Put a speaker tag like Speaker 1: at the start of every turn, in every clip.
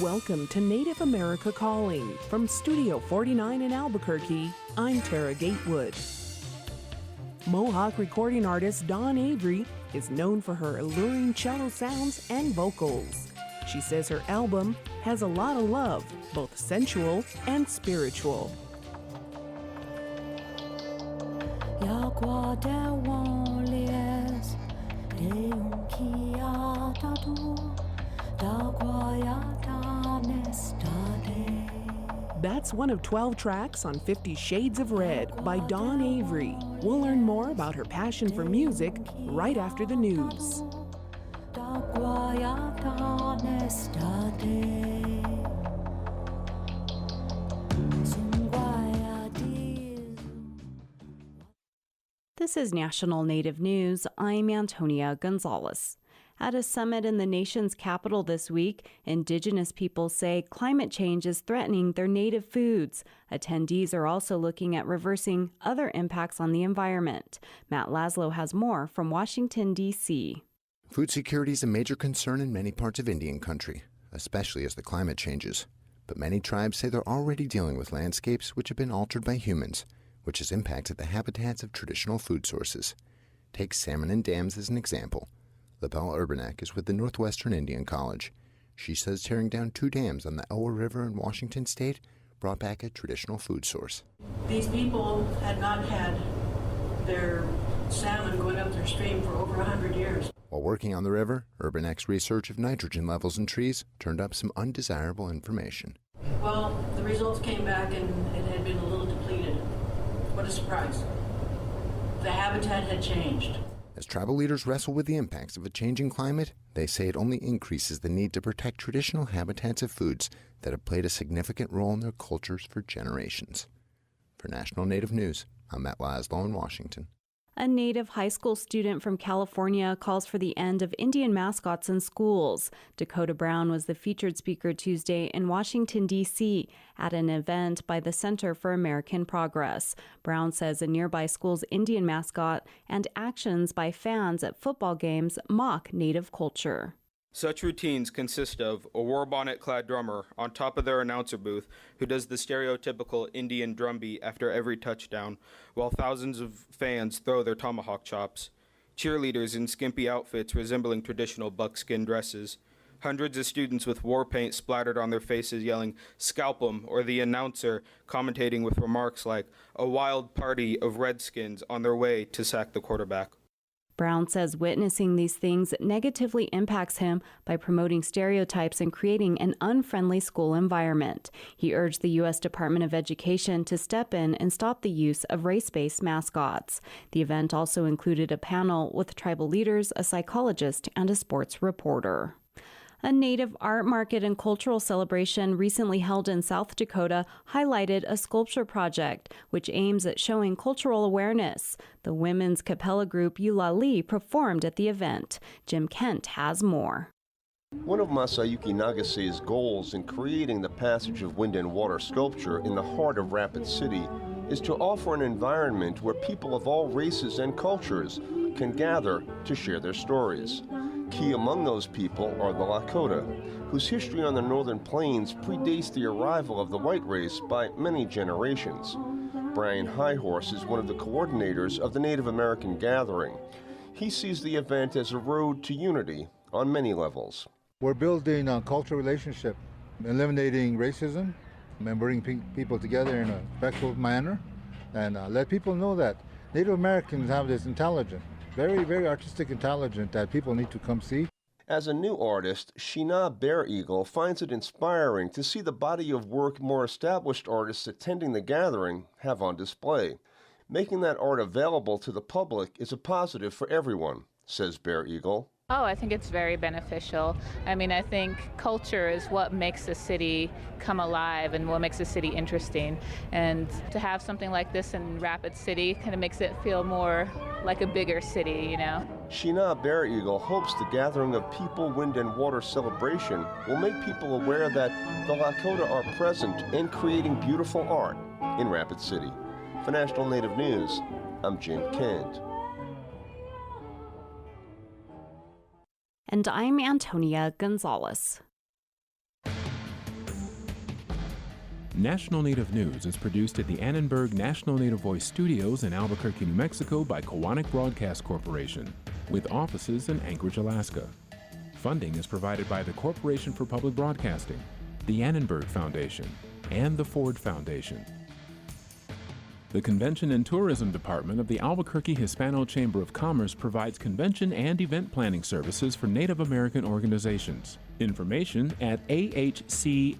Speaker 1: Welcome to Native America Calling. From Studio 49 in Albuquerque, I'm Tara Gatewood. Mohawk recording artist Dawn Avery is known for her alluring cello sounds and vocals. She says her album has a lot of love, both sensual and spiritual. That's one of 12 tracks on 50 Shades of Red by Dawn Avery. We'll learn more about her passion for music right after the news.
Speaker 2: This is National Native News. I'm Antonia Gonzalez. At a summit in the nation's capital this week, Indigenous people say climate change is threatening their native foods. Attendees are also looking at reversing other impacts on the environment. Matt Laszlo has more from Washington, D.C.
Speaker 3: Food security is a major concern in many parts of Indian country, especially as the climate changes. But many tribes say they're already dealing with landscapes which have been altered by humans, which has impacted the habitats of traditional food sources. Take salmon and dams as an example. LaBelle Urbanek is with the Northwestern Indian College. She says tearing down 2 dams on the Elwha River in Washington state brought back a traditional food source.
Speaker 4: These people had not had their salmon going up their stream for over 100 years.
Speaker 3: While working on the river, Urbanek's research of nitrogen levels in trees turned up some undesirable information.
Speaker 4: Well, the results came back and it had been a little depleted. What a surprise. The habitat had changed.
Speaker 3: As tribal leaders wrestle with the impacts of a changing climate, they say it only increases the need to protect traditional habitats of foods that have played a significant role in their cultures for generations. For National Native News, I'm Matt Laszlo in Washington.
Speaker 2: A Native high school student from California calls for the end of Indian mascots in schools. Dakota Brown was the featured speaker Tuesday in Washington, D.C. at an event by the Center for American Progress. Brown says a nearby school's Indian mascot and actions by fans at football games mock Native culture.
Speaker 5: Such routines consist of a war bonnet-clad drummer on top of their announcer booth who does the stereotypical Indian drum beat after every touchdown, while thousands of fans throw their tomahawk chops, cheerleaders in skimpy outfits resembling traditional buckskin dresses, hundreds of students with war paint splattered on their faces yelling, "Scalp 'em," or the announcer commentating with remarks like, "A wild party of Redskins on their way to sack the quarterback."
Speaker 2: Brown says witnessing these things negatively impacts him by promoting stereotypes and creating an unfriendly school environment. He urged the U.S. Department of Education to step in and stop the use of race-based mascots. The event also included a panel with tribal leaders, a psychologist, and a sports reporter. A Native art market and cultural celebration recently held in South Dakota highlighted a sculpture project which aims at showing cultural awareness. The women's Capella group Eulalie performed at the event. Jim Kent has more.
Speaker 6: One of Masayuki Nagase's goals in creating the Passage of Wind and Water sculpture in the heart of Rapid City is to offer an environment where people of all races and cultures can gather to share their stories. Key among those people are the Lakota, whose history on the Northern Plains predates the arrival of the white race by many generations. Brian Highhorse is one of the coordinators of the Native American gathering. He sees the event as a road to unity on many levels.
Speaker 7: We're building a cultural relationship, eliminating racism, and bringing people together in a respectful manner, and let people know that Native Americans have this intelligence, very, very artistic intelligence that people need to come see.
Speaker 6: As a new artist, Sheena Bear Eagle finds it inspiring to see the body of work more established artists attending the gathering have on display. Making that art available to the public is a positive for everyone, says Bear Eagle.
Speaker 8: Oh, I think it's very beneficial. I mean, I think culture is what makes a city come alive and what makes a city interesting. And to have something like this in Rapid City kind of makes it feel more like a bigger city, you know.
Speaker 6: Sheena Bear Eagle hopes the gathering of people, wind, and water celebration will make people aware that the Lakota are present and creating beautiful art in Rapid City. For National Native News, I'm Jim Kent.
Speaker 2: And I'm Antonia Gonzalez.
Speaker 9: National Native News is produced at the Annenberg National Native Voice Studios in Albuquerque, New Mexico by Kowanik Broadcast Corporation, with offices in Anchorage, Alaska. Funding is provided by the Corporation for Public Broadcasting, the Annenberg Foundation, and the Ford Foundation. The Convention and Tourism Department of the Albuquerque Hispano Chamber of Commerce provides convention and event planning services for Native American organizations. Information at ahcnm.org.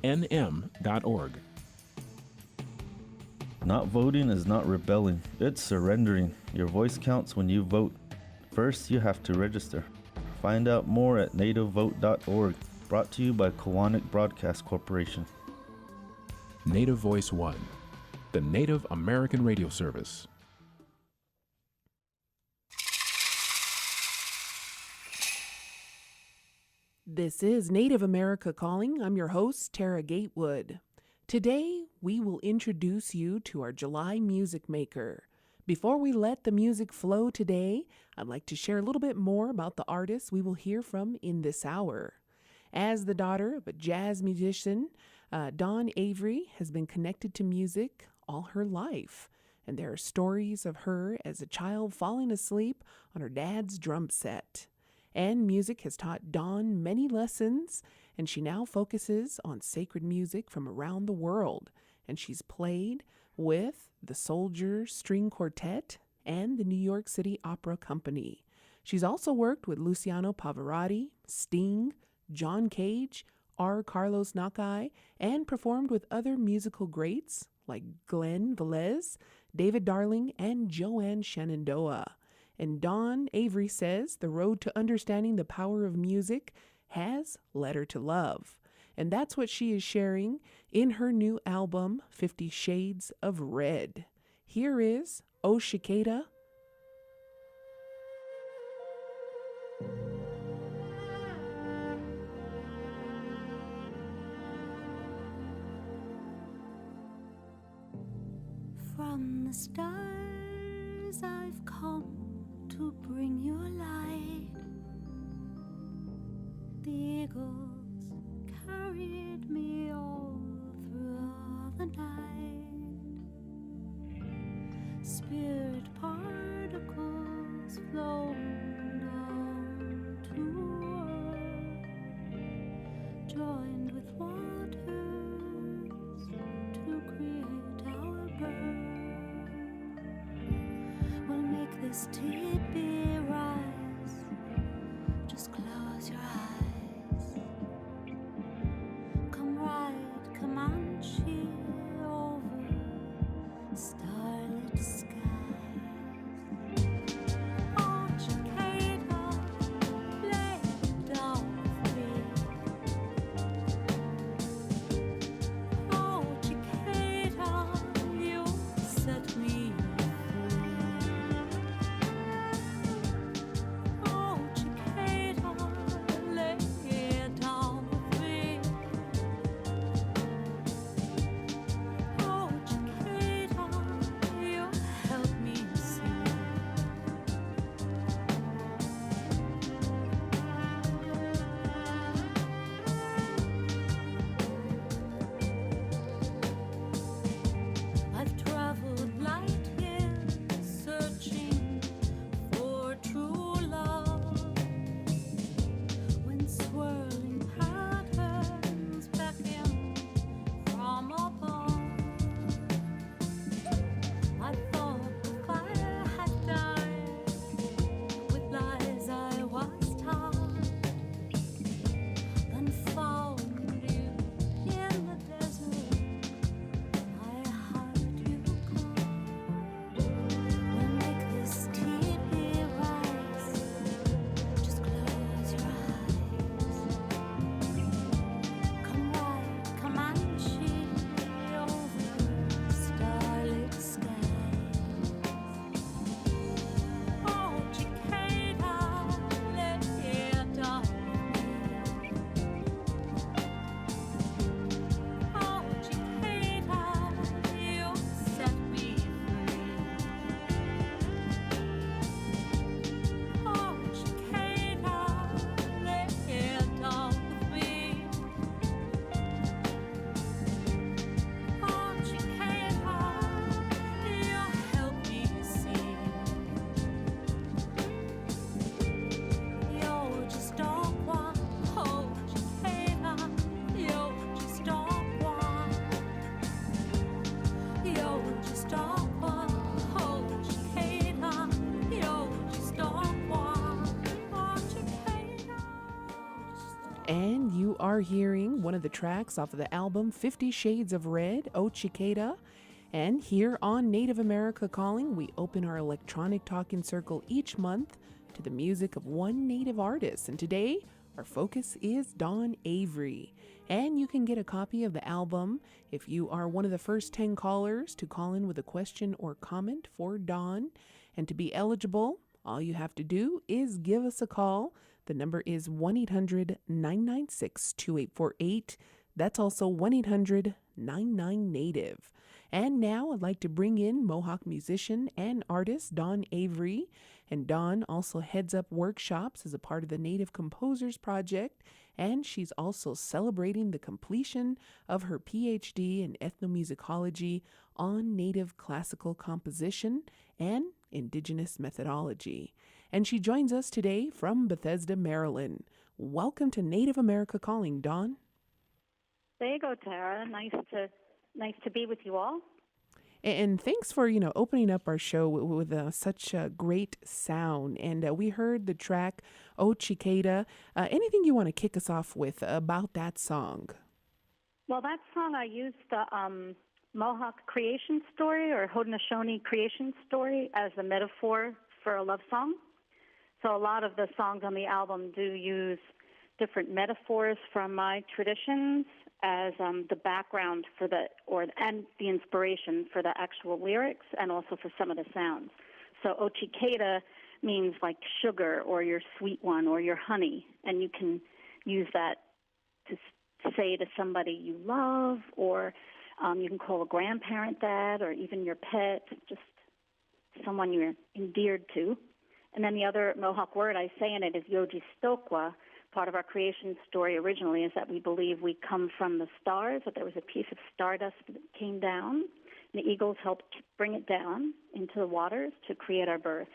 Speaker 10: Not voting is not rebelling, it's surrendering. Your voice counts when you vote. First, you have to register. Find out more at nativevote.org. Brought to you by Kowanik Broadcast Corporation.
Speaker 9: Native Voice One, the Native American radio service.
Speaker 1: This is Native America Calling. I'm your host, Tara Gatewood. Today, we will introduce you to our July music maker. Before we let the music flow today, I'd like to share a little bit more about the artists we will hear from in this hour. As the daughter of a jazz musician, Dawn Avery has been connected to music all her life, and there are stories of her as a child falling asleep on her dad's drum set. And music has taught Dawn many lessons, and she now focuses on sacred music from around the world, and she's played with the Soldier String Quartet and the New York City Opera Company. She's also worked with Luciano Pavarotti, Sting, John Cage, R. Carlos Nakai, and performed with other musical greats like Glenn Velez, David Darling, and Joanne Shenandoah. And Dawn Avery says the road to understanding the power of music has led her to love. And that's what she is sharing in her new album, 50 Shades of Red. Here is O Cicada.
Speaker 11: From the stars I've come to bring you light. The eagles carried me all through the night. Spirit particles flown down to earth, joined with waters to create our birth. We'll make this tidbit rise. Just close your eyes. Come ride Comanche over starlit skies. Oh, cicada, play down with me. Oh, cicada, you set me free. Oh, cicada, lay
Speaker 1: And you are hearing one of the tracks off of the album 50 Shades of Red, O Cicada. And here on Native America Calling, we open our electronic talking circle each month to the music of one Native artist. And today, our focus is Dawn Avery. And you can get a copy of the album if you are one of the first 10 callers to call in with a question or comment for Dawn. And to be eligible, all you have to do is give us a call. The number is 1-800-996-2848. That's also 1-800-99-NATIVE. And now I'd like to bring in Mohawk musician and artist Dawn Avery. And Dawn also heads up workshops as a part of the Native Composers Project. And she's also celebrating the completion of her PhD in ethnomusicology on Native classical composition and Indigenous methodology. And she joins us today from Bethesda, Maryland. Welcome to Native America Calling, Dawn.
Speaker 12: There you go, Tara. Nice to be with you all.
Speaker 1: And thanks for, opening up our show with such a great sound. And we heard the track, O Cicada. Anything you want to kick us off with about that song?
Speaker 12: Well, that song, I used the Mohawk creation story or Haudenosaunee creation story as a metaphor for a love song. So a lot of the songs on the album do use different metaphors from my traditions as the background for and the inspiration for the actual lyrics and also for some of the sounds. So O Cicada means like sugar or your sweet one or your honey, and you can use that to say to somebody you love, or you can call a grandparent that, or even your pet, just someone you're endeared to. And then the other Mohawk word I say in it is Yoji Stokwa. Part of our creation story originally is that we believe we come from the stars, that there was a piece of stardust that came down, and the eagles helped bring it down into the waters to create our birth.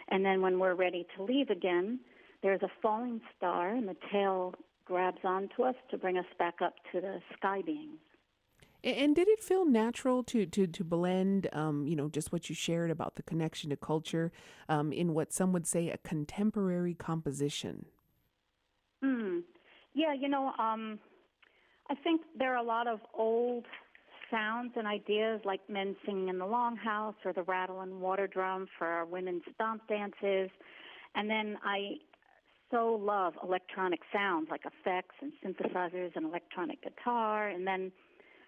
Speaker 12: And then when we're ready to leave again, there's a falling star, and the tail grabs onto us to bring us back up to the sky beings.
Speaker 1: And did it feel natural to blend, just what you shared about the connection to culture in what some would say a contemporary composition?
Speaker 12: Yeah, I think there are a lot of old sounds and ideas like men singing in the longhouse or the rattle and water drum for our women's stomp dances. And then I so love electronic sounds like effects and synthesizers and electronic guitar, and then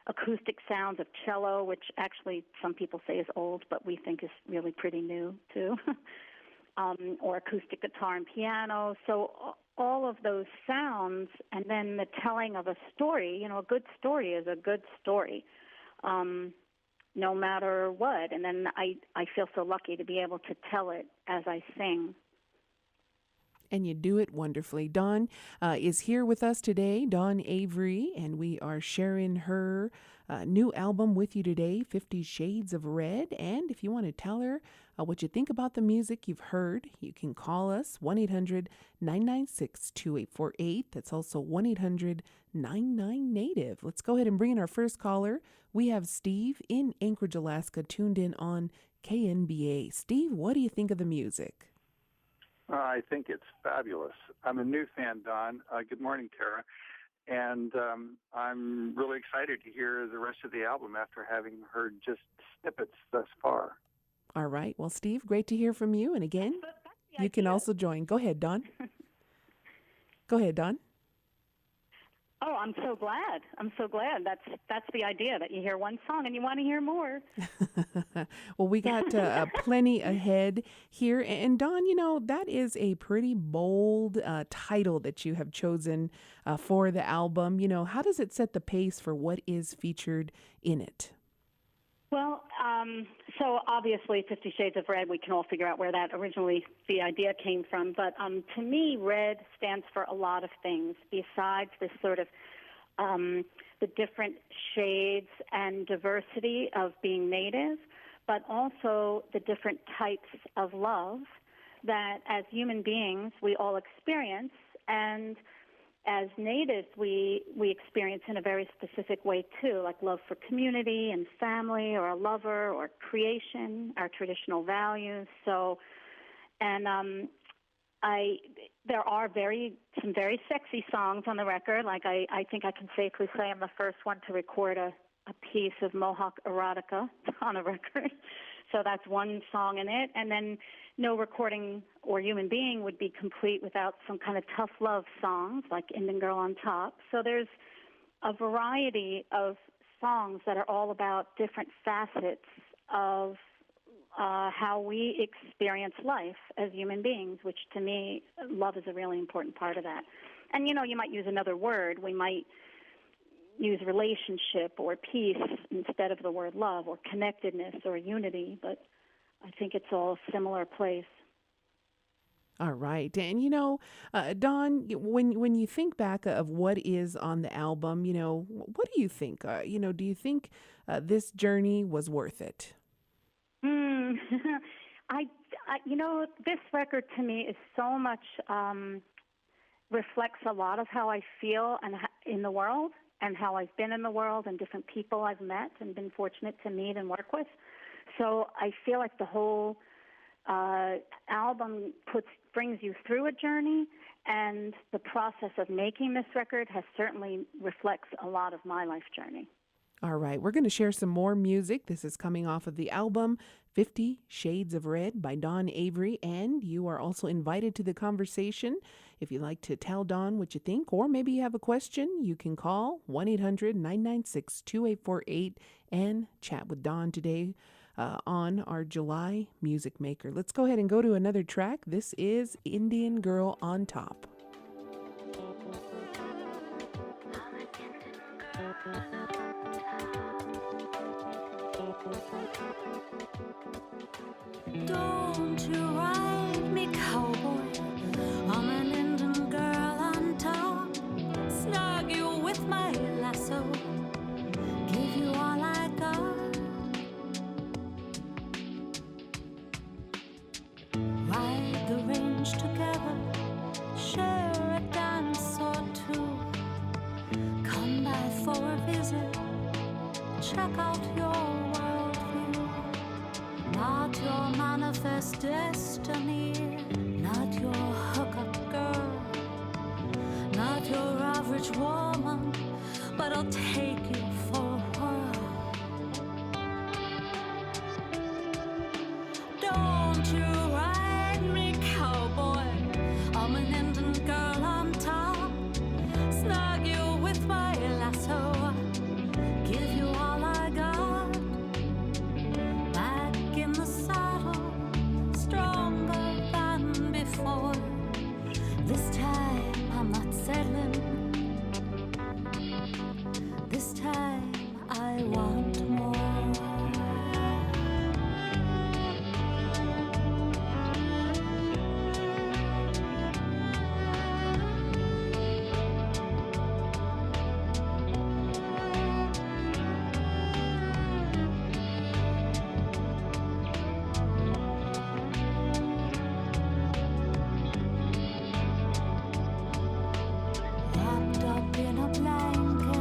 Speaker 12: acoustic sounds of cello, which actually some people say is old, but we think is really pretty new too, or acoustic guitar and piano. So all of those sounds, and then the telling of a story. A good story is a good story, no matter what. And then I feel so lucky to be able to tell it as I sing.
Speaker 1: And you do it wonderfully. Dawn is here with us today, Dawn Avery, and we are sharing her new album with you today, 50 Shades of Red. And if you want to tell her what you think about the music you've heard, you can call us 1-800-996-2848. That's also 1-800-99-NATIVE. Let's go ahead and bring in our first caller. We have Steve in Anchorage, Alaska, tuned in on KNBA. Steve, what do you think of the music?
Speaker 13: I think it's fabulous. I'm a new fan, Don. Good morning, Tara. And I'm really excited to hear the rest of the album after having heard just snippets thus far.
Speaker 1: All right. Well, Steve, great to hear from you. And again, you can also join. Go ahead, Dawn. Go ahead, Dawn.
Speaker 12: Oh, I'm so glad. That's the idea, that you hear one song and you want to hear more.
Speaker 1: Well, we got plenty ahead here. And Dawn, that is a pretty bold title that you have chosen for the album. How does it set the pace for what is featured in it?
Speaker 12: Well, so obviously 50 Shades of Red, we can all figure out where that originally, the idea came from. But to me, red stands for a lot of things besides this sort of the different shades and diversity of being Native, but also the different types of love that as human beings we all experience. And as Natives, we experience in a very specific way, too, like love for community and family or a lover or creation, our traditional values. So, and there are some very sexy songs on the record. Like I think I can safely say I'm the first one to record a piece of Mohawk erotica on a record. So that's one song in it. And then no recording or human being would be complete without some kind of tough love songs like Indian Girl on Top. So there's a variety of songs that are all about different facets of how we experience life as human beings, which to me, love is a really important part of that. And, you might use another word. We might use relationship or peace instead of the word love, or connectedness or unity, but I think it's all a similar place.
Speaker 1: All right. And, Dawn, when you think back of what is on the album, what do you think? Do you think this journey was worth it?
Speaker 12: This record to me is so much, reflects a lot of how I feel in the world and how I've been in the world and different people I've met and been fortunate to meet and work with. So I feel like the whole album brings you through a journey, and the process of making this record certainly reflects a lot of my life journey.
Speaker 1: All right, we're going to share some more music. This is coming off of the album 50 Shades of Red by Dawn Avery, and you are also invited to the conversation. If you'd like to tell Dawn what you think, or maybe you have a question, you can call 1-800-996-2848 and chat with Dawn today on our July Music Maker. Let's go ahead and go to another track. This is Indian Girl on Top.
Speaker 11: Don't you ride me, cowboy. I'm an Indian girl on top. Snug you with my lasso. Give you all I got. Ride the range together. Share a dance or two. Come by for a visit. Check out your worldview. Not your manifest destiny, not your hookup girl, not your average woman, but I'll take you for a whirl. Don't you ride me, cowboy, I'm an Indian girl on top. Snug you with my lasso, give you all I got. Back in the saddle, stronger than before. This time I'm not settling. This time I want more. Wrapped up in a blanket,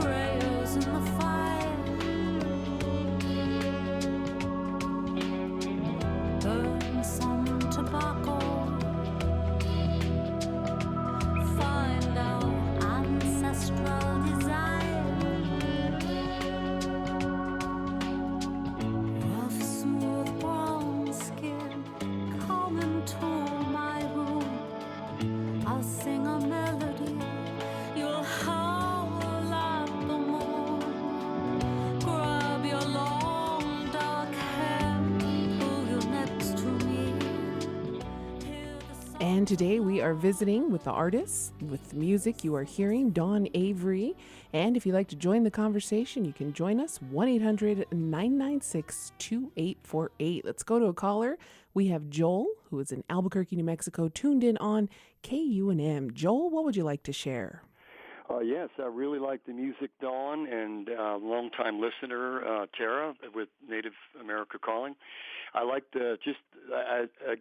Speaker 11: prayers in the fire, burn some tobacco, find out ancestral desire, rough, smooth, brown skin. Come into my room, I'll sing a melody, you'll howl at the moon. Grab your long dark hair, pull you next to me. Hear the sound.
Speaker 1: And today we are visiting with the artist, with the music you are hearing, Dawn Avery. And if you'd like to join the conversation, you can join us, 1-800-996-2848. Let's go to a caller. We have Joel, who is in Albuquerque, New Mexico, tuned in on KUNM. Joel, what would you like to share?
Speaker 14: Yes, I really like the music, Dawn, and longtime listener, Tara, with Native America Calling. I like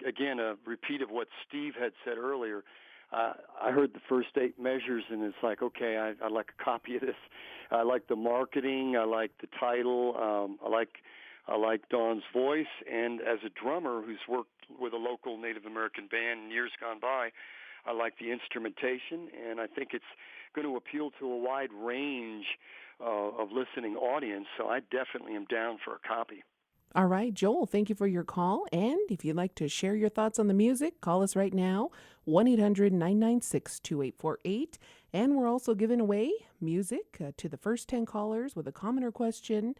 Speaker 14: again, a repeat of what Steve had said earlier. I heard the first 8 measures, and it's like, okay, I'd like a copy of this. I like the marketing. I like the title. I like I like Dawn's voice, and as a drummer who's worked with a local Native American band in years gone by, I like the instrumentation, and I think it's going to appeal to a wide range of listening audience, so I definitely am down for a copy.
Speaker 1: All right, Joel, thank you for your call. And if you'd like to share your thoughts on the music, call us right now, 1-800-996-2848. And we're also giving away music to the first 10 callers with a comment or question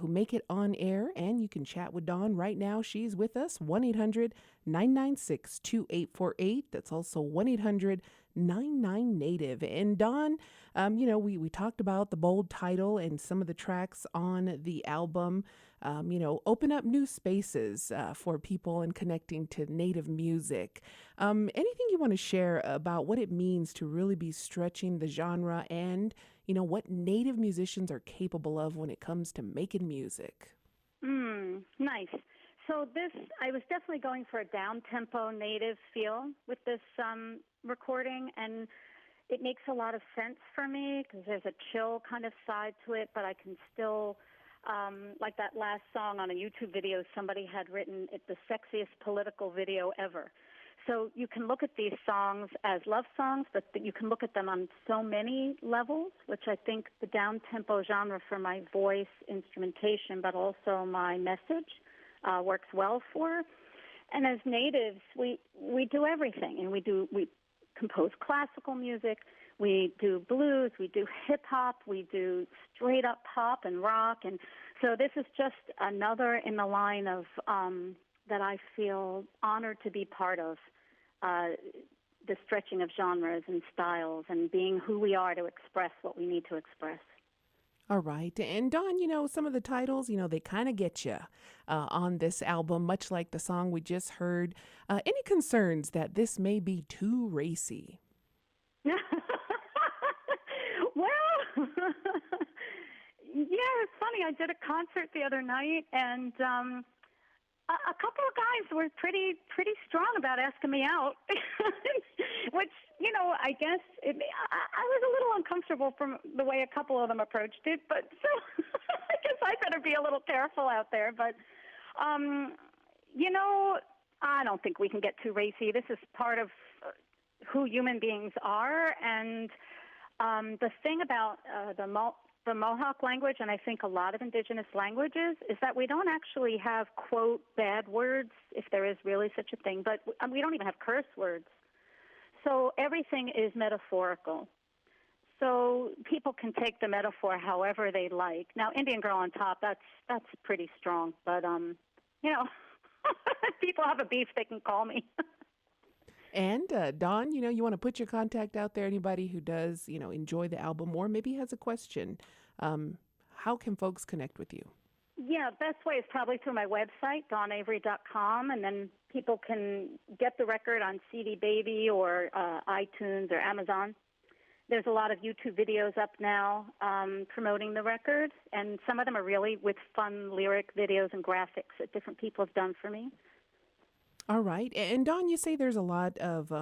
Speaker 1: who make it on air. And you can chat with Dawn right now. She's with us, 1-800-996-2848. That's also 1-800-99-NATIVE. And Dawn, we talked about the bold title and some of the tracks on the album. Open up new spaces for people and connecting to Native music. Anything you want to share about what it means to really be stretching the genre and, what Native musicians are capable of when it comes to making music?
Speaker 12: Nice. So I was definitely going for a down-tempo Native feel with this recording, and it makes a lot of sense for me because there's a chill kind of side to it, but I can still... like that last song on a YouTube video, somebody had written it the sexiest political video ever. So you can look at these songs as love songs, but you can look at them on so many levels, which I think the down-tempo genre for my voice, instrumentation, but also my message works well for. And as natives, we do everything, and we compose classical music, we do blues, we do hip-hop, we do straight-up pop and rock. And so this is just another in the line of that I feel honored to be part of, the stretching of genres and styles and being who we are to express what we need to express.
Speaker 1: All right. And Dawn, some of the titles, they kind of get you on this album, much like the song we just heard. Any concerns that this may be too racy?
Speaker 12: Well, yeah, it's funny. I did a concert the other night, and a couple of guys were pretty strong about asking me out, which, I guess I was a little uncomfortable from the way a couple of them approached it, but so I guess I better be a little careful out there. But, I don't think we can get too racy. This is part of who human beings are, and the thing about the Mohawk language, and I think a lot of indigenous languages, is that we don't actually have, quote, bad words, if there is really such a thing, but we don't even have curse words. So everything is metaphorical. So people can take the metaphor however they like. Now, Indian Girl on Top, that's pretty strong, but, if people have a beef, they can call me.
Speaker 1: And Dawn, you want to put your contact out there. Anybody who does, enjoy the album or maybe has a question, how can folks connect with you?
Speaker 12: Yeah, best way is probably through my website, DawnAvery.com, and then people can get the record on CD Baby or iTunes or Amazon. There's a lot of YouTube videos up now promoting the record, and some of them are really with fun lyric videos and graphics that different people have done for me.
Speaker 1: All right. And Dawn, you say there's a lot of,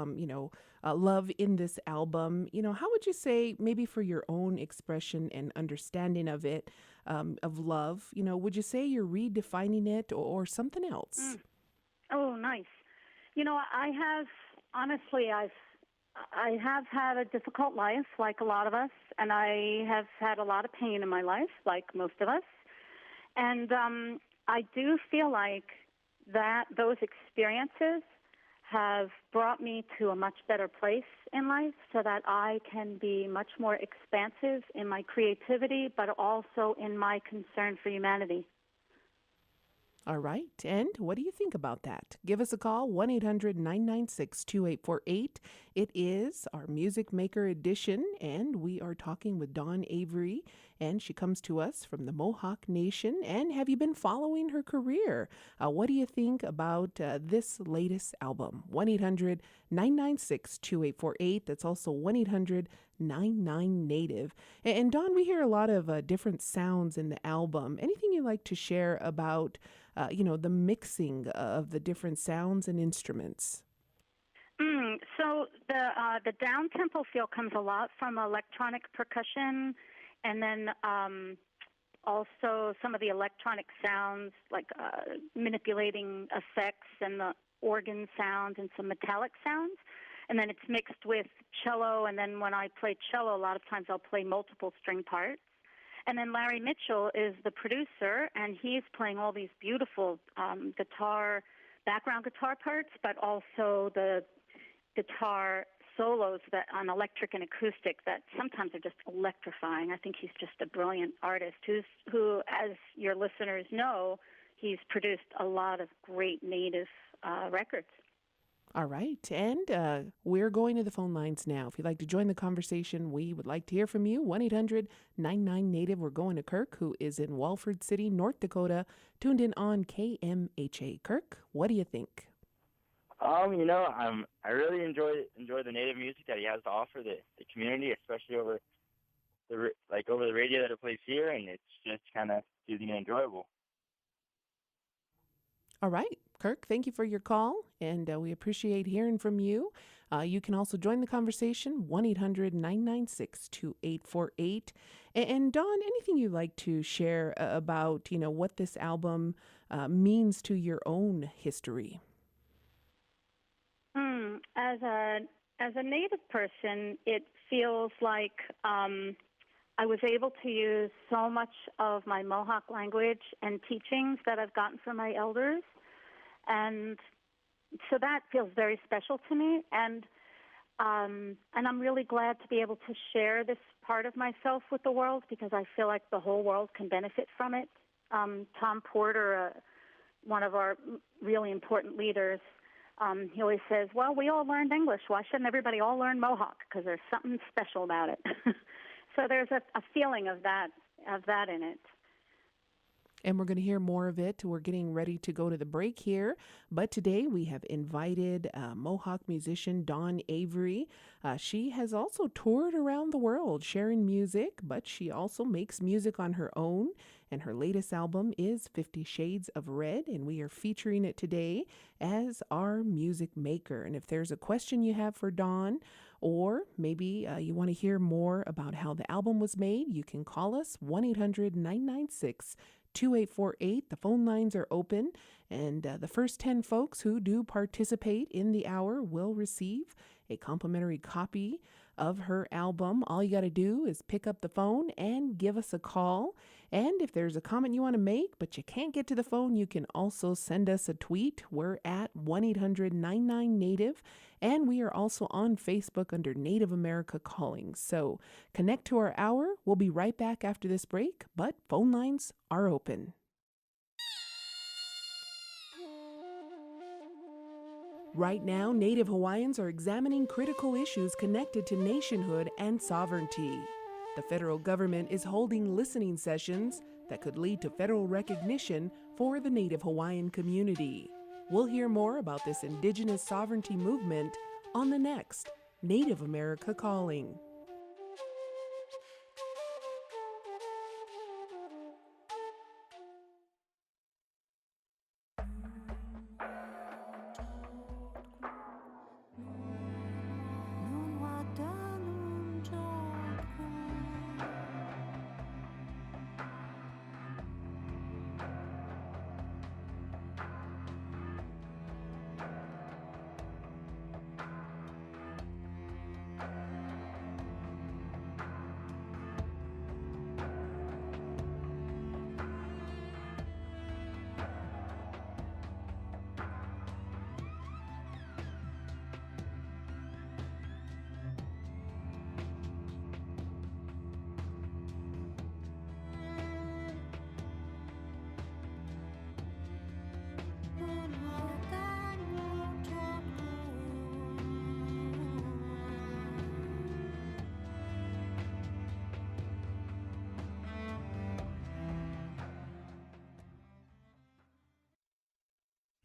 Speaker 1: love in this album. How would you say, maybe for your own expression and understanding of it, of love, would you say you're redefining it or something else?
Speaker 12: Oh, nice. I have had a difficult life, like a lot of us, and I have had a lot of pain in my life, like most of us. And I do feel like that those experiences have brought me to a much better place in life so that I can be much more expansive in my creativity, but also in my concern for humanity.
Speaker 1: All right. And what do you think about that? Give us a call, 1-800-996-2848. It is our Music Maker edition, and we are talking with Dawn Avery, and she comes to us from the Mohawk Nation. And have you been following her career? What do you think about this latest album? 1-800-996-2848. That's also 1-800-99-NATIVE. And Dawn, we hear a lot of different sounds in the album. Anything you'd like to share about the mixing of the different sounds and instruments?
Speaker 12: So the down-tempo feel comes a lot from electronic percussion and then also some of the electronic sounds, like manipulating effects and the organ sounds and some metallic sounds. And then it's mixed with cello, and then when I play cello, a lot of times I'll play multiple string parts. And then Larry Mitchell is the producer, and he's playing all these beautiful background guitar parts, but also the guitar solos that on electric and acoustic that sometimes are just electrifying. I think he's just a brilliant artist who, as your listeners know, he's produced a lot of great native records.
Speaker 1: All right. And we're going to the phone lines now. If you'd like to join the conversation, we would like to hear from you. 1-800-99-NATIVE. We're going to Kirk, who is in Walford City, North Dakota, tuned in on KMHA. Kirk, what do you think?
Speaker 15: I really enjoy the Native music that he has to offer the community, especially over the radio that it plays here, and it's just kind of soothing and enjoyable.
Speaker 1: All right, Kirk, thank you for your call, and we appreciate hearing from you. You can also join the conversation, 1-800-996-2848. And Dawn, anything you'd like to share about, what this album means to your own history?
Speaker 12: As a Native person, it feels like I was able to use so much of my Mohawk language and teachings that I've gotten from my elders, and so that feels very special to me. And I'm really glad to be able to share this part of myself with the world, because I feel like the whole world can benefit from it. Tom Porter, one of our really important leaders, he always says, well, we all learned English. Why shouldn't everybody all learn Mohawk? Because there's something special about it. So there's a feeling of that in it.
Speaker 1: And we're going to hear more of it. We're getting ready to go to the break here. But today we have invited Mohawk musician Dawn Avery. She has also toured around the world sharing music, but she also makes music on her own. And her latest album is 50 Shades of Red, and we are featuring it today as our music maker. And if there's a question you have for Dawn, or maybe you want to hear more about how the album was made, you can call us 1-800-996-2848. The phone lines are open, and the first 10 folks who do participate in the hour will receive a complimentary copy of her album. All you got to do is pick up the phone and give us a call. And if there's a comment you want to make, but you can't get to the phone, you can also send us a tweet. We're at 1-800-99-NATIVE, and we are also on Facebook under Native America Calling. So connect to our hour. We'll be right back after this break, but phone lines are open. Right now, Native Hawaiians are examining critical issues connected to nationhood and sovereignty. The federal government is holding listening sessions that could lead to federal recognition for the Native Hawaiian community. We'll hear more about this indigenous sovereignty movement on the next Native America Calling.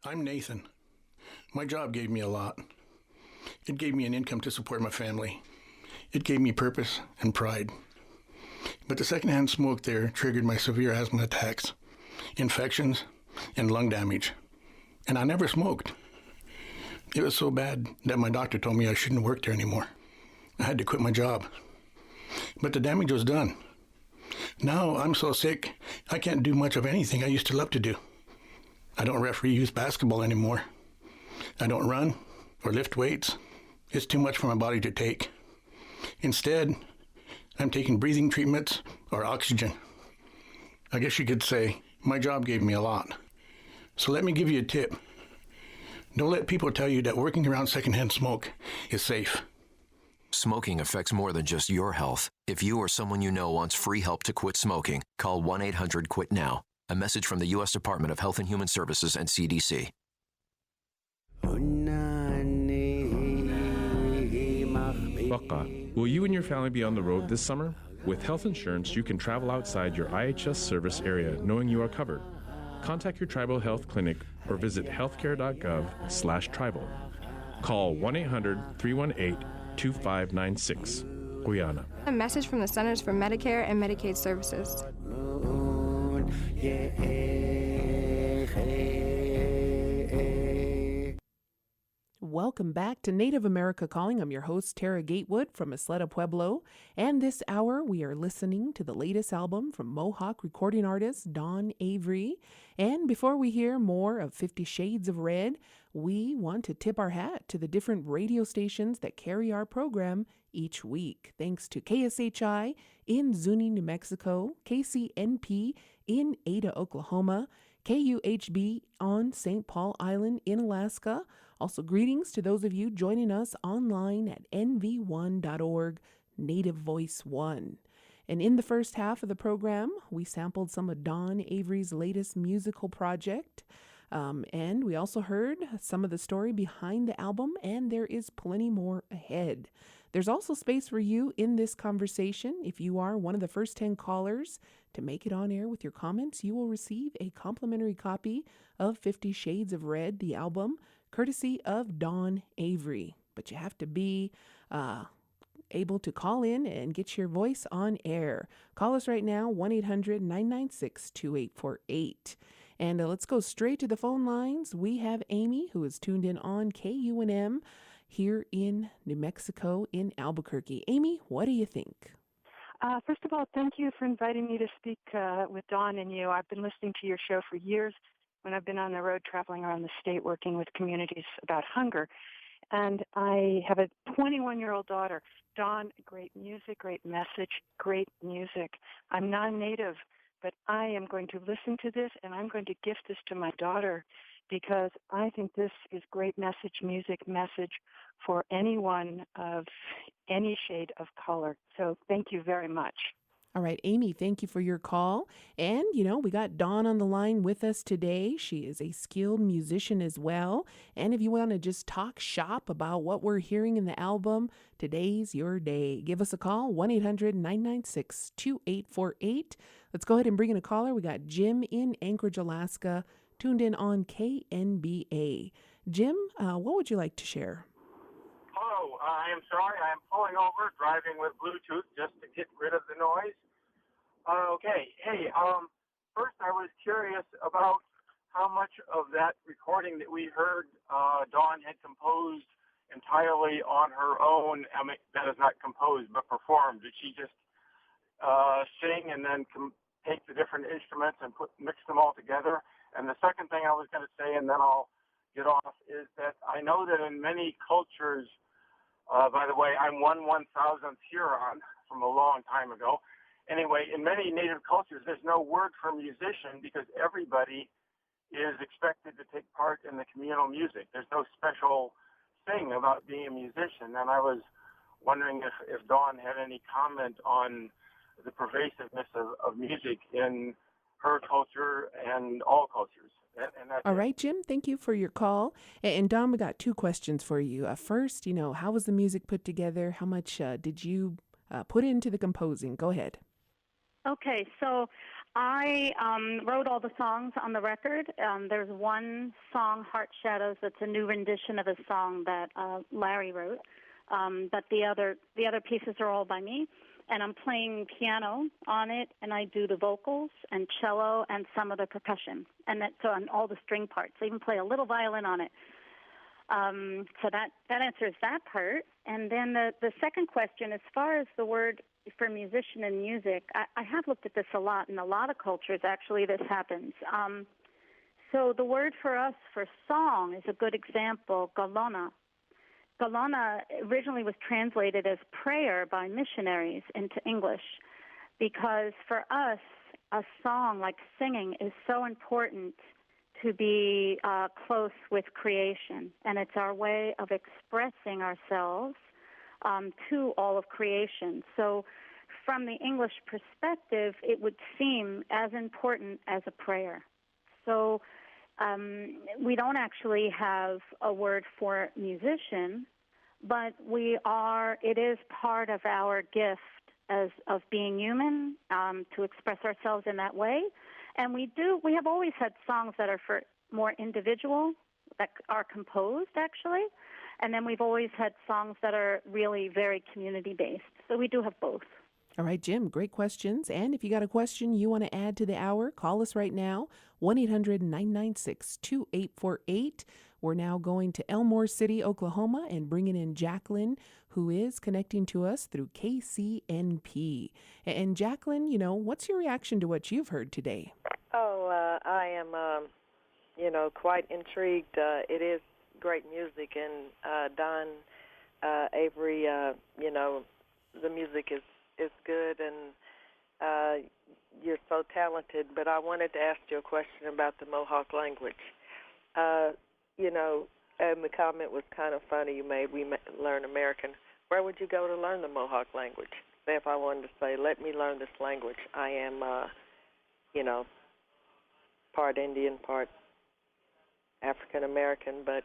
Speaker 16: I'm Nathan. My job gave me a lot. It gave me an income to support my family. It gave me purpose and pride. But the secondhand smoke there triggered my severe asthma attacks, infections, and lung damage. And I never smoked. It was so bad that my doctor told me I shouldn't work there anymore. I had to quit my job. But the damage was done. Now I'm so sick, I can't do much of anything I used to love to do. I don't referee youth basketball anymore. I don't run or lift weights. It's too much for my body to take. Instead, I'm taking breathing treatments or oxygen. I guess you could say my job gave me a lot. So let me give you a tip. Don't let people tell you that working around secondhand smoke is safe.
Speaker 17: Smoking affects more than just your health. If you or someone you know wants free help to quit smoking, call 1-800-QUIT-NOW. A message from the U.S. Department of Health and Human Services and CDC.
Speaker 9: Baka, will you and your family be on the road this summer? With health insurance, you can travel outside your IHS service area knowing you are covered. Contact your tribal health clinic or visit healthcare.gov/tribal. Call 1-800-318-2596. Guyana.
Speaker 18: A message from the Centers for Medicare and Medicaid Services.
Speaker 1: Welcome back to Native America Calling. I'm your host, Tara Gatewood from Isleta Pueblo. And this hour, we are listening to the latest album from Mohawk recording artist Don Avery. And before we hear more of 50 Shades of Red, we want to tip our hat to the different radio stations that carry our program each week. Thanks to KSHI in Zuni, New Mexico, KCNP in Ada, Oklahoma, KUHB on St. Paul Island in Alaska. Also, greetings to those of you joining us online at nv1.org, Native Voice One. And in the first half of the program, we sampled some of Don Avery's latest musical project. And we also heard some of the story behind the album, and there is plenty more ahead. There's also space for you in this conversation. If you are one of the first 10 callers to make it on air with your comments, you will receive a complimentary copy of 50 Shades of Red, the album, courtesy of Don Avery. But you have to be able to call in and get your voice on air. Call us right now, 1-800-996-2848. And let's go straight to the phone lines. We have Amy, who is tuned in on KUNM here in New Mexico in Albuquerque. Amy, what do you think?
Speaker 19: First of all, thank you for inviting me to speak with Don and you. I've been listening to your show for years when I've been on the road traveling around the state working with communities about hunger. And I have a 21-year-old daughter. Don, great music, great message, great music. I'm non-native, but I am going to listen to this and I'm going to gift this to my daughter because I think this is great message for anyone of any shade of color. So thank you very much.
Speaker 1: All right, Amy, thank you for your call. And, we got Dawn on the line with us today. She is a skilled musician as well. And if you want to just talk shop about what we're hearing in the album, today's your day. Give us a call, 1-800-996-2848. Let's go ahead and bring in a caller. We got Jim in Anchorage, Alaska, tuned in on KNBA. Jim, what would you like to share?
Speaker 20: Hello, I am sorry. I'm pulling over, driving with Bluetooth just to get rid of the noise. Okay. Hey, first I was curious about how much of that recording that we heard Dawn had composed entirely on her own. I mean, that is not composed, but performed. Did she just sing and then take the different instruments and mix them all together? And the second thing I was going to say, and then I'll get off, is that I know that in many cultures, by the way, I'm 1/1000th Huron from a long time ago. Anyway, in many Native cultures, there's no word for musician because everybody is expected to take part in the communal music. There's no special thing about being a musician. And I was wondering if Dawn had any comment on the pervasiveness of music in her culture and all cultures. And that's
Speaker 1: all right, Jim, thank you for your call. And Dawn, we got two questions for you. First, how was the music put together? How much did you put into the composing? Go ahead.
Speaker 12: Okay, so I wrote all the songs on the record. There's one song, Heart Shadows, that's a new rendition of a song that Larry wrote. But the other pieces are all by me. And I'm playing piano on it, and I do the vocals and cello and some of the percussion, and that's on all the string parts. I even play a little violin on it. So that answers that part. And then the second question, as far as the word for musician and music, I have looked at this a lot. In a lot of cultures, actually, this happens. So the word for us for song is a good example, galona. Galona originally was translated as prayer by missionaries into English because for us, a song like singing is so important to be close with creation. And it's our way of expressing ourselves to all of creation. So from the English perspective, it would seem as important as a prayer. So we don't actually have a word for musician, but it is part of our gift of being human, to express ourselves in that way. And we have always had songs that are for more individual, that are composed actually. And then we've always had songs that are really very community-based. So we do have both.
Speaker 1: All right, Jim, great questions. And if you got a question you want to add to the hour, call us right now, 1-800-996-2848. We're now going to Elmore City, Oklahoma, and bringing in Jacqueline, who is connecting to us through KCNP. And Jacqueline, what's your reaction to what you've heard today?
Speaker 21: I am, quite intrigued. It is great music, and Don, Avery, the music is good, and you're so talented. But I wanted to ask you a question about the Mohawk language. And the comment was kind of funny you made. We learn American. Where would you go to learn the Mohawk language? Say if I wanted to say, let me learn this language. I am, part Indian, part African American, but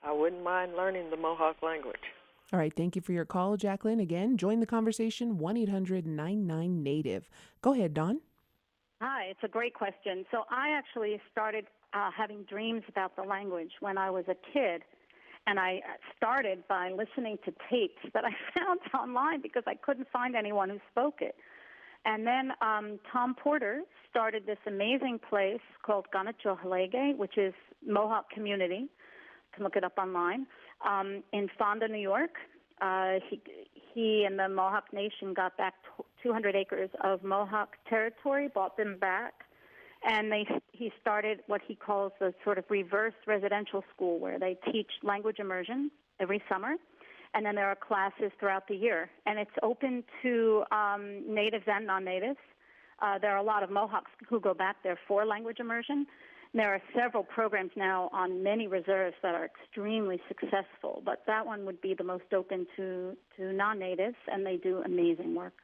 Speaker 21: I wouldn't mind learning the Mohawk language.
Speaker 1: All right, thank you for your call, Jacqueline. Again, join the conversation, 1-800-99-NATIVE. Go ahead, Dawn.
Speaker 12: Hi, it's a great question. So I actually started having dreams about the language when I was a kid, and I started by listening to tapes that I found online because I couldn't find anyone who spoke it. And then Tom Porter started this amazing place called Ganachohalege, which is Mohawk community. You can look it up online. In Fonda, New York. He and the Mohawk Nation got back 200 acres of Mohawk territory, bought them back, and he started what he calls the sort of reverse residential school where they teach language immersion every summer, and then there are classes throughout the year. And it's open to natives and non-natives. There are a lot of Mohawks who go back there for language immersion. There are several programs now on many reserves that are extremely successful, but that one would be the most open to non-natives, and they do amazing work.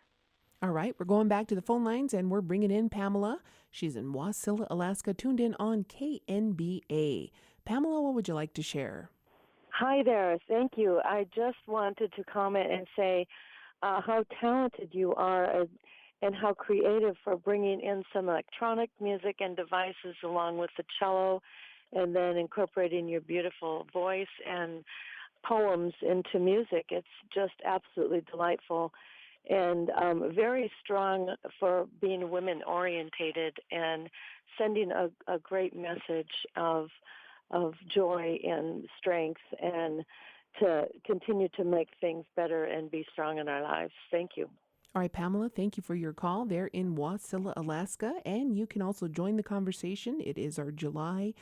Speaker 1: All right, we're going back to the phone lines, and we're bringing in Pamela. She's in Wasilla, Alaska, tuned in on KNBA. Pamela, what would you like to share?
Speaker 22: Hi there. Thank you. I just wanted to comment and say how talented you are and how creative for bringing in some electronic music and devices along with the cello, and then incorporating your beautiful voice and poems into music. It's just absolutely delightful and very strong for being women-orientated and sending a great message of joy and strength and to continue to make things better and be strong in our lives. Thank you.
Speaker 1: All right, Pamela, thank you for your call. They're in Wasilla, Alaska, and you can also join the conversation. It is our July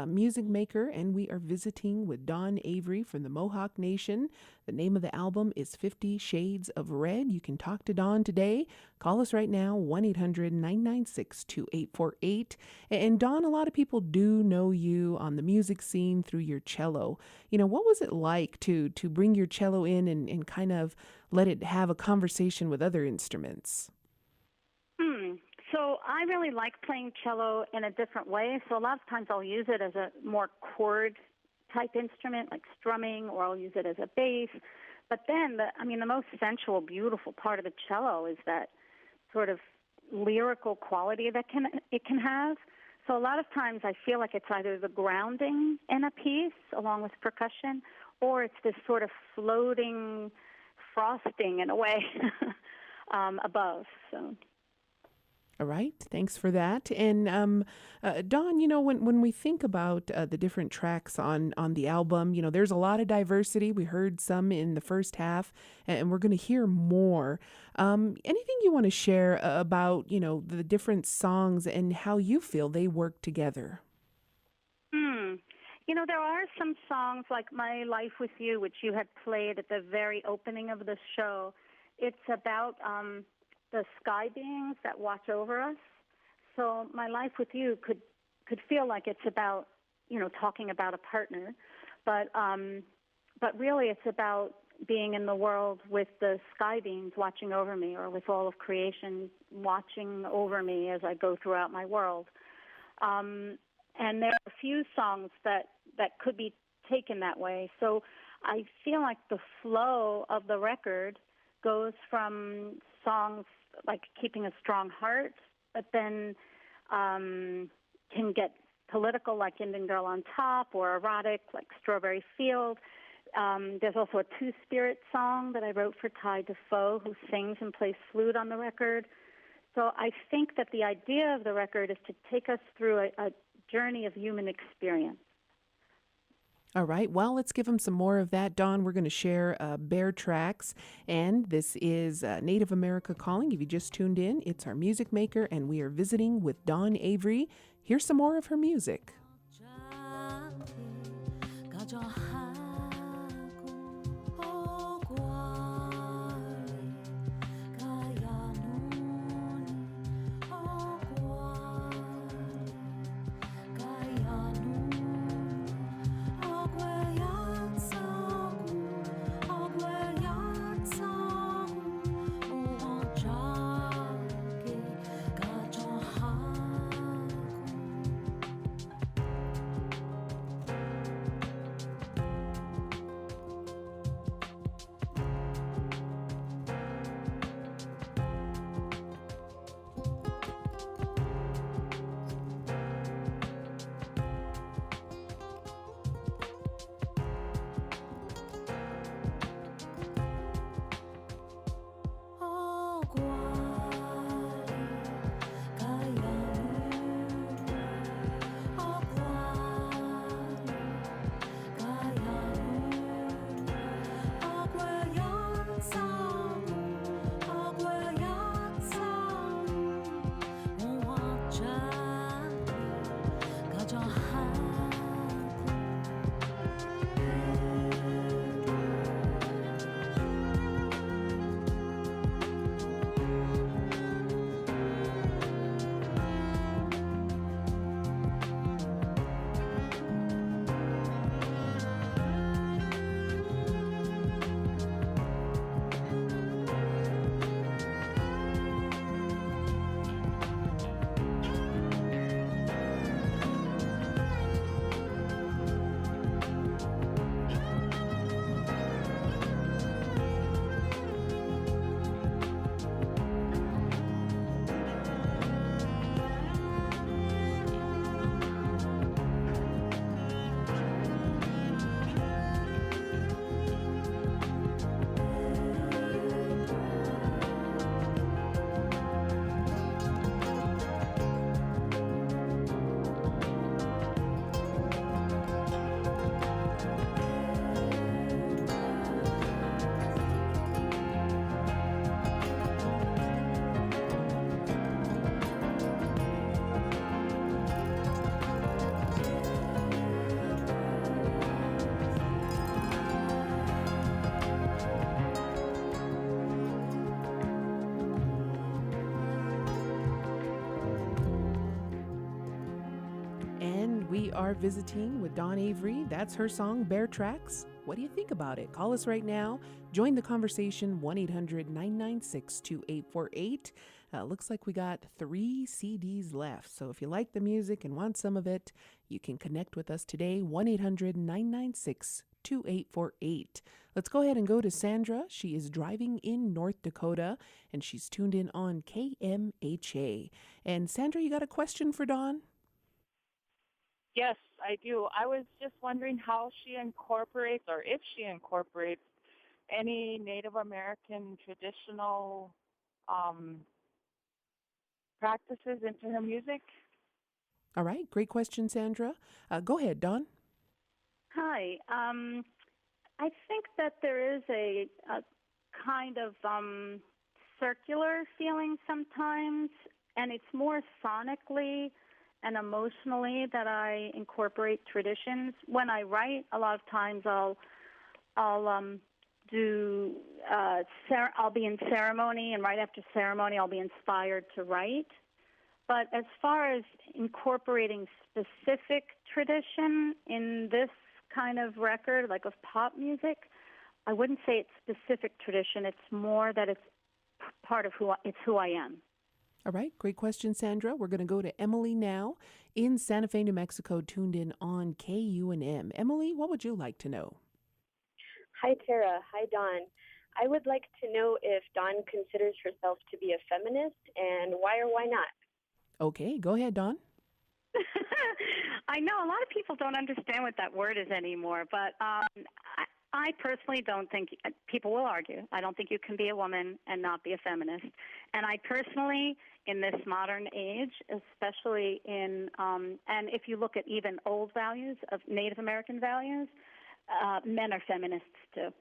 Speaker 1: Music Maker, and we are visiting with Don Avery from the Mohawk Nation. The name of the album is 50 Shades of Red. You can talk to Don today. Call us right now, 1-800-996-2848. And Don, a lot of people do know you on the music scene through your cello. What was it like to bring your cello in and kind of let it have a conversation with other instruments?
Speaker 12: So I really like playing cello in a different way. So a lot of times I'll use it as a more chord type instrument, like strumming, or I'll use it as a bass. But then, the most sensual, beautiful part of the cello is that sort of lyrical quality that it can have. So a lot of times I feel like it's either the grounding in a piece along with percussion, or it's this sort of floating frosting in a way above. So.
Speaker 1: All right, thanks for that. And Dawn, when we think about the different tracks on the album, there's a lot of diversity. We heard some in the first half, and we're going to hear more. Anything you want to share about, the different songs and how you feel they work together?
Speaker 12: There are some songs like My Life with You, which you had played at the very opening of the show. It's about the sky beings that watch over us. So My Life with You could feel like it's about, talking about a partner, but really it's about being in the world with the sky beings watching over me, or with all of creation watching over me as I go throughout my world. And there are a few songs that could be taken that way. So I feel like the flow of the record goes from songs like Keeping a Strong Heart, but then can get political like Indian Girl on Top, or erotic like Strawberry Field. There's also a Two-Spirit song that I wrote for Ty Defoe, who sings and plays flute on the record. So I think that the idea of the record is to take us through a journey of human experience.
Speaker 1: All right, well, let's give them some more of that. Dawn, we're going to share Bear Tracks, and this is Native America Calling. If you just tuned in, it's our music maker, and we are visiting with Dawn Avery. Here's some more of her music. We are visiting with Dawn Avery. That's her song, Bear Tracks. What do you think about it? Call us right now. Join the conversation, 1-800-996-2848. Looks like we got 3 CDs left. So if you like the music and want some of it, you can connect with us today, 1-800-996-2848. Let's go ahead and go to Sandra. She is driving in North Dakota, and she's tuned in on KMHA. And Sandra, you got a question for Dawn?
Speaker 3: Yes, I do. I was just wondering how she incorporates, or if she incorporates, any Native American traditional practices into her music?
Speaker 1: All right, great question, Sandra. Go ahead, Dawn.
Speaker 12: Hi. I think that there is a kind of circular feeling sometimes, and it's more sonically and emotionally that I incorporate traditions. When I write, a lot of times I'll be in ceremony, and right after ceremony I'll be inspired to write. But as far as incorporating specific tradition in this kind of record, like of pop music, I wouldn't say it's specific tradition. It's more that it's part of who I am.
Speaker 1: All right, great question, Sandra. We're going to go to Emily now in Santa Fe, New Mexico, tuned in on KUNM. Emily, what would you like to know?
Speaker 4: Hi, Tara. Hi, Dawn. I would like to know if Dawn considers herself to be a feminist, and why or why not.
Speaker 1: Okay, go ahead, Dawn.
Speaker 12: I know a lot of people don't understand what that word is anymore, but I personally don't think, people will argue, I don't think you can be a woman and not be a feminist. And I personally, in this modern age, especially in, and if you look at even old values of Native American values, men are feminists too,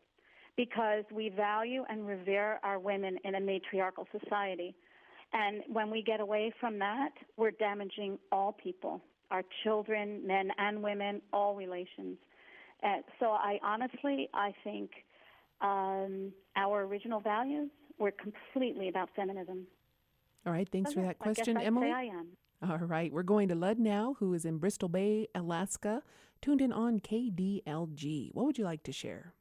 Speaker 12: because we value and revere our women in a matriarchal society. And when we get away from that, we're damaging all people, our children, men and women, all relations. So I think our original values were completely about feminism.
Speaker 1: All right, thanks for that question,
Speaker 12: I guess I'd
Speaker 1: Emily.
Speaker 12: say I am.
Speaker 1: All right, we're going to Lud now, who is in Bristol Bay, Alaska, tuned in on KDLG. What would you like to share?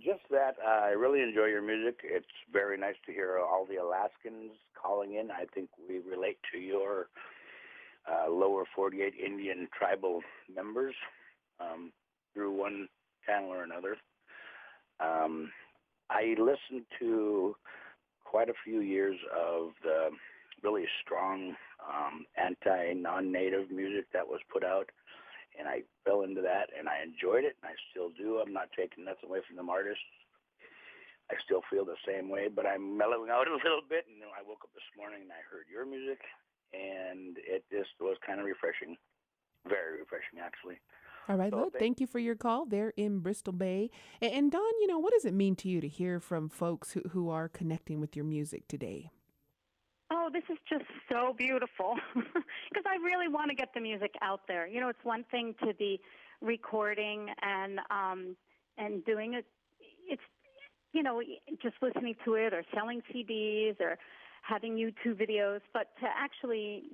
Speaker 5: Just that I really enjoy your music. It's very nice to hear all the Alaskans calling in. I think we relate to your lower 48 Indian tribal members through one channel or another. I listened to quite a few years of the really strong anti-non-native music that was put out, and I fell into that, and I enjoyed it, and I still do. I'm not taking nothing away from them artists. I still feel the same way, but I'm mellowing out a little bit, and then I woke up this morning and I heard your music, and it just was kind of refreshing. Very refreshing, actually.
Speaker 1: All right, Lud, thank you for your call there in Bristol Bay. And Dawn, what does it mean to you to hear from folks who are connecting with your music today?
Speaker 12: Oh, this is just so beautiful because I really want to get the music out there. It's one thing to be recording and doing it. It's, just listening to it or selling CDs or having YouTube videos, but to actually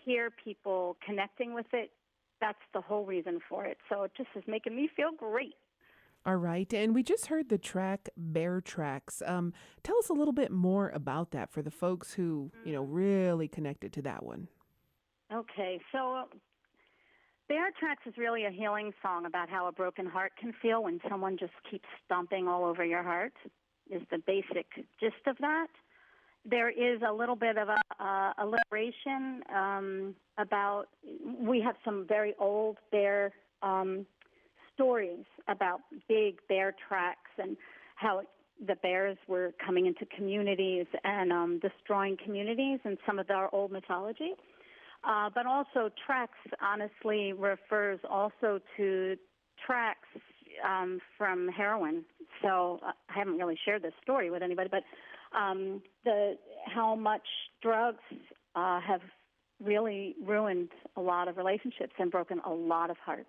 Speaker 12: hear people connecting with it, that's the whole reason for it. So it just is making me feel great.
Speaker 1: All right, and we just heard the track Bear Tracks. Tell us a little bit more about that for the folks who, really connected to that one.
Speaker 12: Okay, so Bear Tracks is really a healing song about how a broken heart can feel when someone just keeps stomping all over your heart, is the basic gist of that. There is a little bit of a alliteration about, we have some very old bear stories about big bear tracks and how the bears were coming into communities and destroying communities in some of our old mythology. But also tracks honestly refers also to tracks from heroin. So I haven't really shared this story with anybody, but how much drugs have really ruined a lot of relationships and broken a lot of hearts.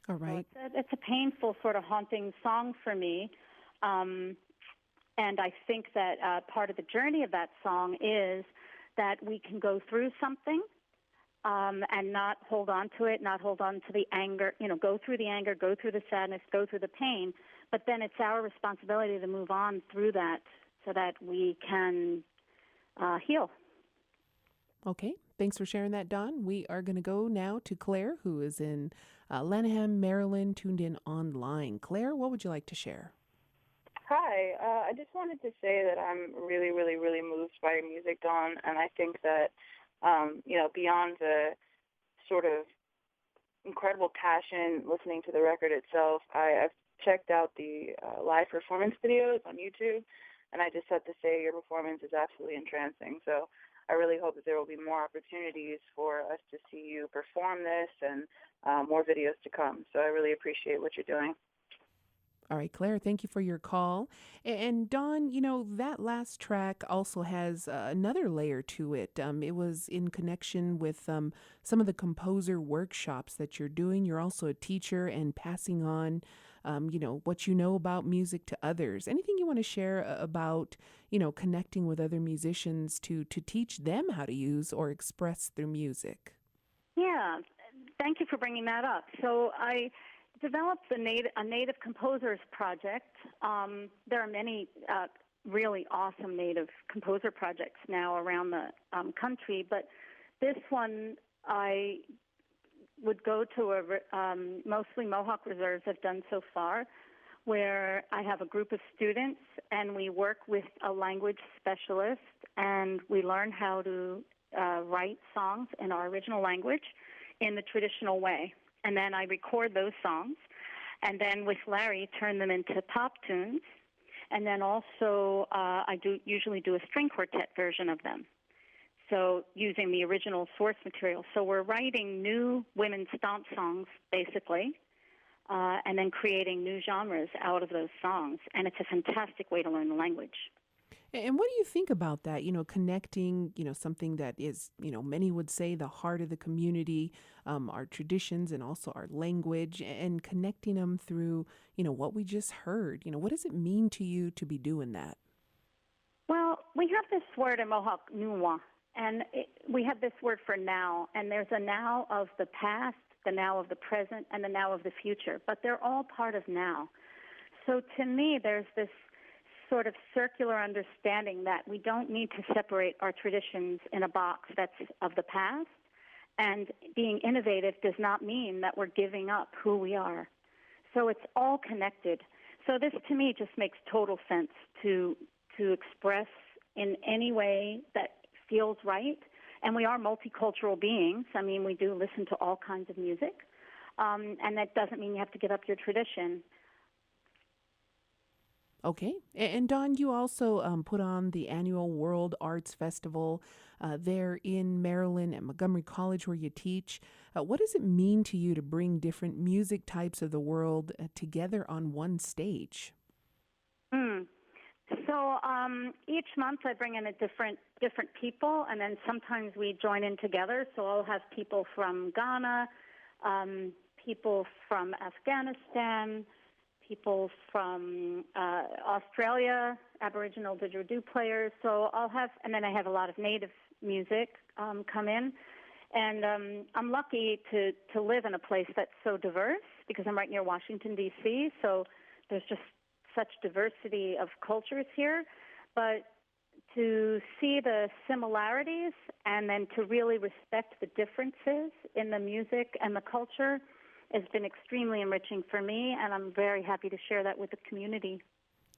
Speaker 1: All right.
Speaker 12: So it's a painful sort of haunting song for me. And I think that part of the journey of that song is that we can go through something and not hold on to it, not hold on to the anger, go through the anger, go through the sadness, go through the pain. But then it's our responsibility to move on through that so that we can heal.
Speaker 1: Okay, thanks for sharing that, Dawn. We are going to go now to Claire, who is in Lanham, Maryland, tuned in online. Claire, what would you like to share?
Speaker 23: Hi, I just wanted to say that I'm really, really, really moved by your music, Dawn, and I think that, beyond the sort of incredible passion listening to the record itself, I've checked out the live performance videos on YouTube, And I just have to say your performance is absolutely entrancing. So I really hope that there will be more opportunities for us to see you perform this and more videos to come. So I really appreciate what you're doing.
Speaker 1: All right, Claire, thank you for your call. And Dawn, that last track also has another layer to it. It was in connection with some of the composer workshops that you're doing. You're also a teacher and passing on, what you know about music to others. Anything you want to share about, connecting with other musicians to teach them how to use or express their music?
Speaker 12: Yeah, thank you for bringing that up. So I developed a Native Composers Project. There are many really awesome Native composer projects now around the country, but this one I would go to mostly Mohawk reserves I've done so far, where I have a group of students and we work with a language specialist and we learn how to write songs in our original language in the traditional way. And then I record those songs, and then with Larry, turn them into pop tunes. And then also I usually do a string quartet version of them, so using the original source material. So we're writing new women's stomp songs, basically, and then creating new genres out of those songs. And it's a fantastic way to learn the language.
Speaker 1: And what do you think about that? Connecting, something that is, many would say the heart of the community, our traditions and also our language, and connecting them through, what we just heard. What does it mean to you to be doing that?
Speaker 12: Well, we have this word in Mohawk, nuwa, and we have this word for now. And there's a now of the past, the now of the present, and the now of the future. But they're all part of now. So to me, there's this sort of circular understanding that we don't need to separate our traditions in a box that's of the past, and being innovative does not mean that we're giving up who we are. So it's all connected. So this to me just makes total sense to express in any way that feels right. And we are multicultural beings. I mean, we do listen to all kinds of music, and that doesn't mean you have to give up your tradition.
Speaker 1: Okay. And Dawn, you also put on the annual World Arts Festival there in Maryland at Montgomery College where you teach. What does it mean to you to bring different music types of the world together on one stage?
Speaker 12: So each month I bring in a different people, and then sometimes we join in together. So I'll have people from Ghana, people from Afghanistan, people from Australia, Aboriginal didgeridoo players. So I'll have, and then I have a lot of Native music come in. And I'm lucky to live in a place that's so diverse because I'm right near Washington, D.C., so there's just such diversity of cultures here. But to see the similarities and then to really respect the differences in the music and the culture has been extremely enriching for me, and I'm very happy to share that with the community.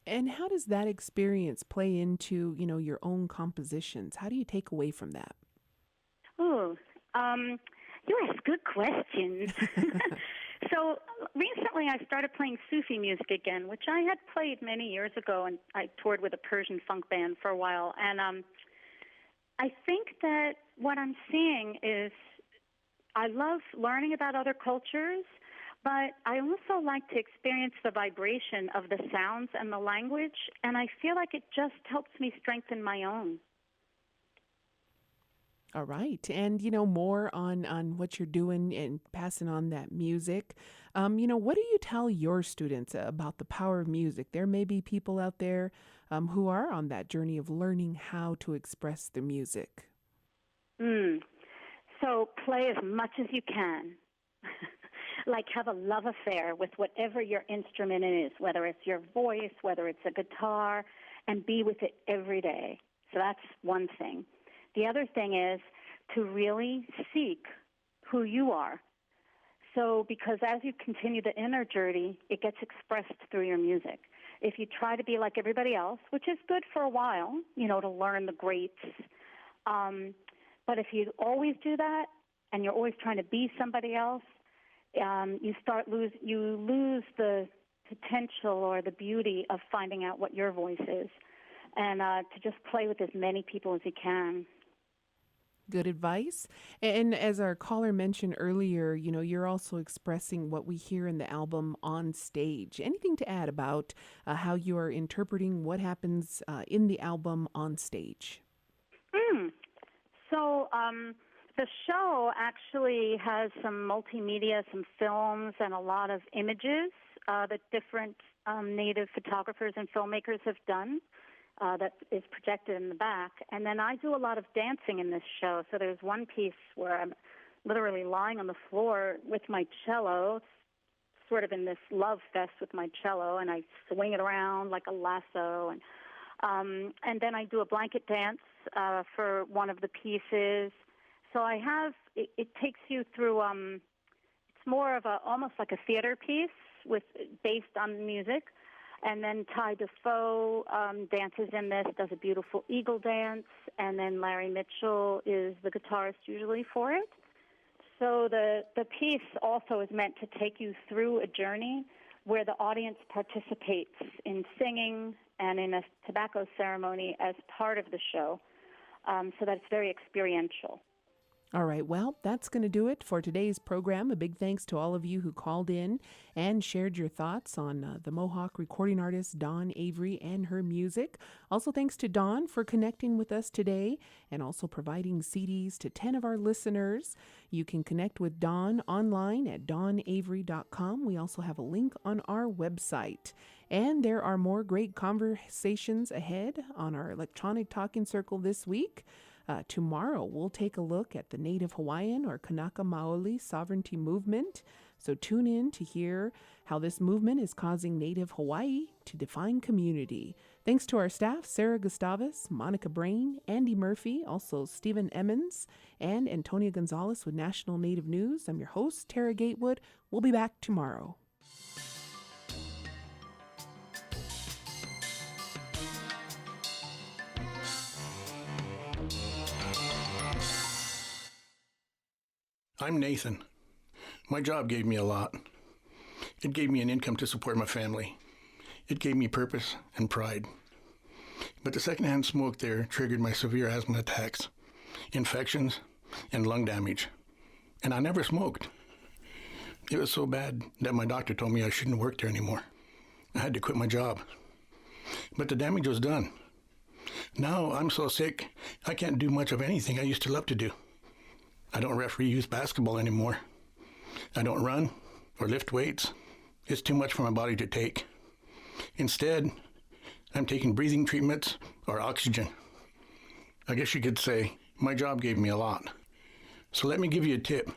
Speaker 1: And how does that experience play into, your own compositions? How do you take away from that?
Speaker 12: Oh, you ask good questions. So recently I started playing Sufi music again, which I had played many years ago, and I toured with a Persian funk band for a while. And I think that what I'm seeing is I love learning about other cultures, but I also like to experience the vibration of the sounds and the language, and I feel like it just helps me strengthen my own.
Speaker 1: All right. And, more on what you're doing and passing on that music. What do you tell your students about the power of music? There may be people out there who are on that journey of learning how to express the music.
Speaker 12: So play as much as you can. Like have a love affair with whatever your instrument is, whether it's your voice, whether it's a guitar, and be with it every day. So that's one thing. The other thing is to really seek who you are. So because as you continue the inner journey, it gets expressed through your music. If you try to be like everybody else, which is good for a while, to learn the greats, but if you always do that and you're always trying to be somebody else, you lose the potential or the beauty of finding out what your voice is. and to just play with as many people as you can.
Speaker 1: Good advice. And as our caller mentioned earlier, you're also expressing what we hear in the album on stage. Anything to add about how you are interpreting what happens in the album on stage?
Speaker 12: So the show actually has some multimedia, some films, and a lot of images that different Native photographers and filmmakers have done. That is projected in the back. And then I do a lot of dancing in this show. So there's one piece where I'm literally lying on the floor with my cello, sort of in this love fest with my cello, and I swing it around like a lasso. And then I do a blanket dance for one of the pieces. So I have, it takes you through, it's more of almost like a theater piece based on music. And then Ty Defoe dances in this, does a beautiful eagle dance, and then Larry Mitchell is the guitarist usually for it. So the piece also is meant to take you through a journey where the audience participates in singing and in a tobacco ceremony as part of the show, so that it's very experiential.
Speaker 1: All right, well, that's going to do it for today's program. A big thanks to all of you who called in and shared your thoughts on the Mohawk recording artist Dawn Avery and her music. Also, thanks to Dawn for connecting with us today and also providing CDs to 10 of our listeners. You can connect with Dawn online at dawnavery.com. We also have a link on our website. And there are more great conversations ahead on our electronic talking circle this week. Tomorrow, we'll take a look at the Native Hawaiian or Kanaka Maoli sovereignty movement. So tune in to hear how this movement is causing Native Hawaii to define community. Thanks to our staff, Sarah Gustavus, Monica Brain, Andy Murphy, also Stephen Emmons, and Antonia Gonzalez with National Native News. I'm your host, Tara Gatewood. We'll be back tomorrow.
Speaker 16: I'm Nathan. My job gave me a lot. It gave me an income to support my family. It gave me purpose and pride. But the secondhand smoke there triggered my severe asthma attacks, infections, and lung damage. And I never smoked. It was so bad that my doctor told me I shouldn't work there anymore. I had to quit my job. But the damage was done. Now I'm so sick, I can't do much of anything I used to love to do. I don't referee youth basketball anymore. I don't run or lift weights. It's too much for my body to take. Instead, I'm taking breathing treatments or oxygen. I guess you could say my job gave me a lot. So let me give you a tip.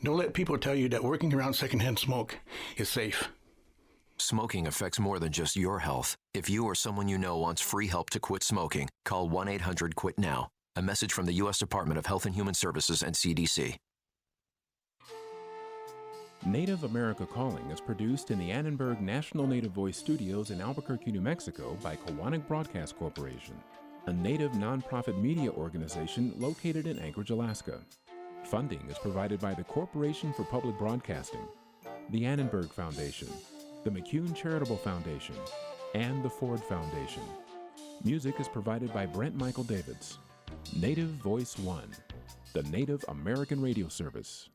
Speaker 16: Don't let people tell you that working around secondhand smoke is safe.
Speaker 17: Smoking affects more than just your health. If you or someone you know wants free help to quit smoking, call 1-800-QUIT-NOW. A message from the U.S. Department of Health and Human Services and CDC.
Speaker 9: Native America Calling is produced in the Annenberg National Native Voice Studios in Albuquerque, New Mexico by Kowanik Broadcast Corporation, a Native nonprofit media organization located in Anchorage, Alaska. Funding is provided by the Corporation for Public Broadcasting, the Annenberg Foundation, the McCune Charitable Foundation, and the Ford Foundation. Music is provided by Brent Michael Davids. Native Voice One, the Native American radio service.